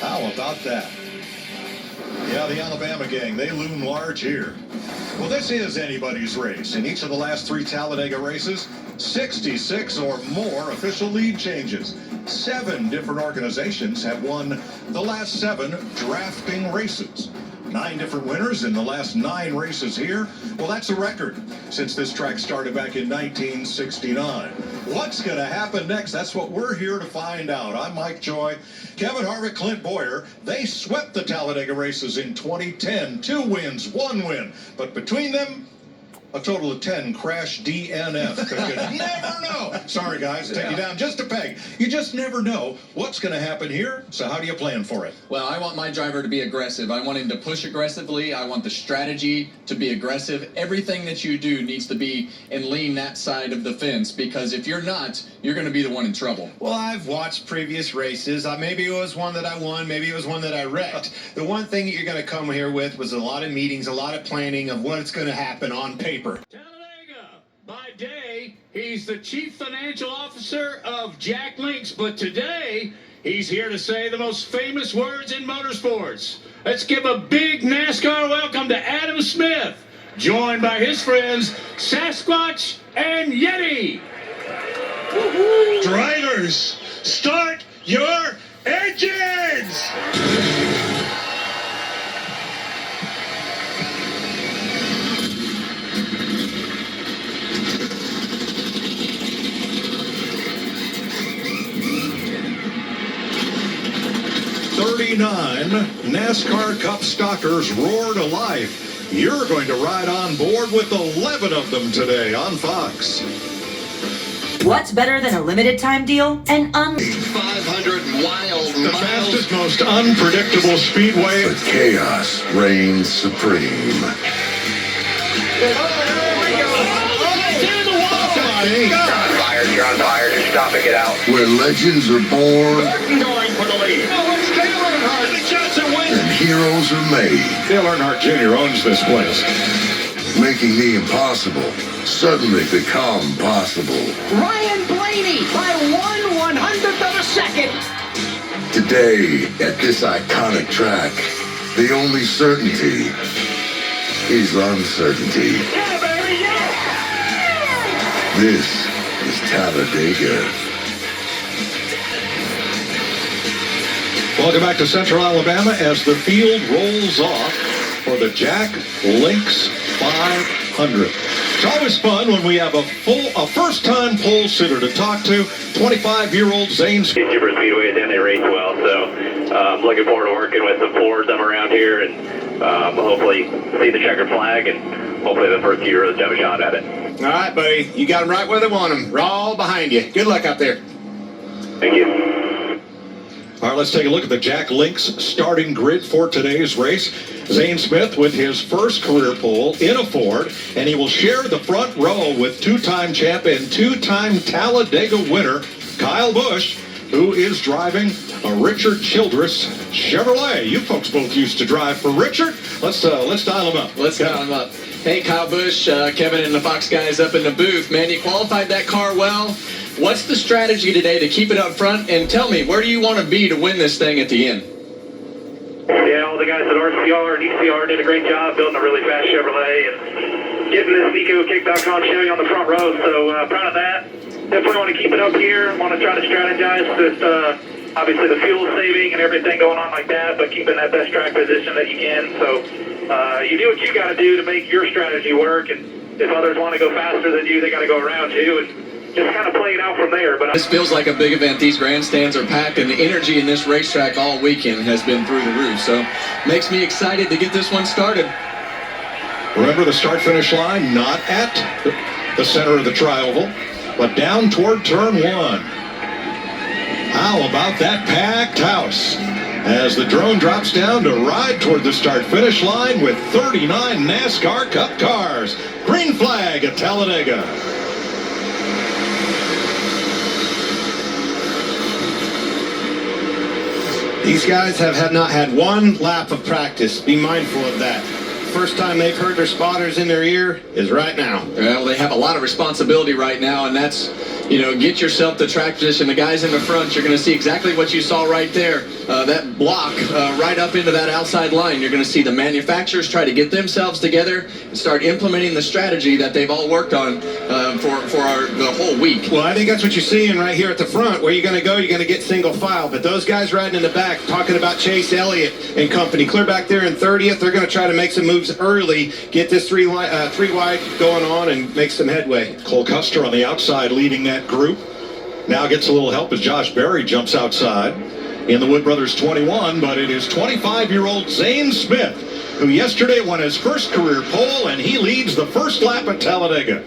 How about that? Yeah, the Alabama gang, they loom large here. Well, this is anybody's race. In each of the last 3 Talladega races, 66 or more official lead changes. 7 different organizations have won the last 7 drafting races. 9 different winners in the last 9 races here. Well, that's a record since this track started back in 1969. What's going to happen next? That's what we're here to find out. I'm Mike Joy. Kevin Harvick, Clint Boyer, they swept the Talladega races in 2010. 2 wins, 1 win. But between them, a total of 10 crash DNF. Because you never know. Sorry, guys, take you down just a peg. You just never know what's going to happen here. So how do you plan for it? Well, I want my driver to be aggressive. I want him to push aggressively. I want the strategy to be aggressive. Everything that you do needs to be and lean that side of the fence, because if you're not, you're going to be the one in trouble. Well, I've watched previous races. Maybe it was one that I won. Maybe it was one that I wrecked. The one thing that you're going to come here with was a lot of meetings, a lot of planning of what's going to happen on paper. Talladega, by day, he's the chief financial officer of Jack Links, but today, he's here to say the most famous words in motorsports. Let's give a big NASCAR welcome to Adam Smith, joined by his friends Sasquatch and Yeti. Drivers, start your engines! 39 NASCAR Cup Stalkers roar to life. You're going to ride on board with 11 of them today on Fox. What's better than a limited time deal? An 500 wild The miles. fastest, most unpredictable speedway. But chaos reigns supreme. You're on fire. Just stopping it out. Where legends are born Going for the lead. and heroes are made. Dale Earnhardt Jr. owns this place. Making the impossible suddenly become possible. Ryan Blaney by 1/100th of a second. Today, at this iconic track, the only certainty is uncertainty. Yeah, baby, yeah! This is Talladega. Welcome back to Central Alabama as the field rolls off for the Jack Links 500. It's always fun when we have a first-time pole sitter to talk to. 25-year-old Zane Smith. Super Speedways, and they race well, so I'm looking forward to working with some Fords them around here, and hopefully see the checkered flag, and hopefully the first few rows have a shot at it. All right, buddy. You got them right where they want them. We're all behind you. Good luck out there. Thank you. All right, let's take a look at the Jack Links starting grid for today's race. Zane Smith with his first career pole in a Ford, and he will share the front row with 2-time champ and 2-time Talladega winner Kyle Busch, who is driving a Richard Childress Chevrolet. You folks both used to drive for Richard. Let's dial him up. Let's dial him up. Hey, Kyle Busch, Kevin and the Fox guys up in the booth. Man, you qualified that car well. What's the strategy today to keep it up front? And tell me, where do you want to be to win this thing at the end? Yeah, all the guys at RCR and ECR did a great job building a really fast Chevrolet and getting this EcoKick.com Chevy on the front row, so proud of that. Definitely want to keep it up here. Want to try to strategize with obviously the fuel saving and everything going on like that, but keeping that best track position that you can. So you do what you got to do to make your strategy work, and if others want to go faster than you, they got to go around you, and just kind of play it out from there. But This feels like a big event. These grandstands are packed, and the energy in this racetrack all weekend has been through the roof. So makes me excited to get this one started. Remember the start-finish line, not at the center of the tri-oval, but down toward turn 1. How about that packed house? As the drone drops down to ride toward the start-finish line with 39 NASCAR Cup cars. Green flag at Talladega. These guys have not had one lap of practice. Be mindful of that. First time they've heard their spotters in their ear is right now. Well, they have a lot of responsibility right now, and that's, get yourself to track position. The guys in the front, you're going to see exactly what you saw right there. that block right up into that outside line. You're going to see the manufacturers try to get themselves together and start implementing the strategy that they've all worked on for the whole week. Well, I think that's what you're seeing right here at the front. Where you're going to go, you're going to get single file. But those guys riding in the back, talking about Chase Elliott and company, clear back there in 30th, they're going to try to make some moves early, get this three wide going on, and make some headway. Cole Custer on the outside leading that group. Now gets a little help as Josh Berry jumps outside in the Wood Brothers 21, but it is 25-year-old Zane Smith, who yesterday won his first career pole, and he leads the first lap at Talladega.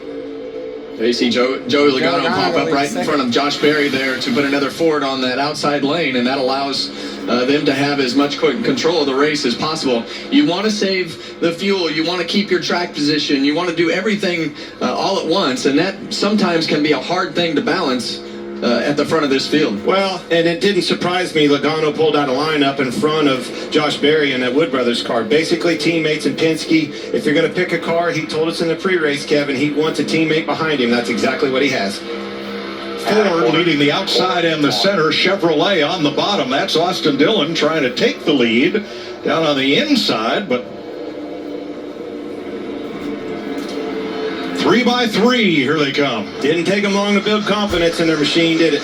You see Joey Logano pop up right in front of Josh Berry there to put another Ford on that outside lane, and that allows them to have as much control of the race as possible. You want to save the fuel. You want to keep your track position. You want to do everything all at once, and that sometimes can be a hard thing to balance at the front of this field. Well, and it didn't surprise me. Logano pulled out a lineup in front of Josh Berry in that Wood Brothers car. Basically, teammates in Penske. If you're going to pick a car, he told us in the pre-race, Kevin, he wants a teammate behind him. That's exactly what he has. Ford leading the outside and the center. Chevrolet on the bottom. That's Austin Dillon trying to take the lead down on the inside, but 3 by 3, here they come. Didn't take them long to build confidence in their machine, did it?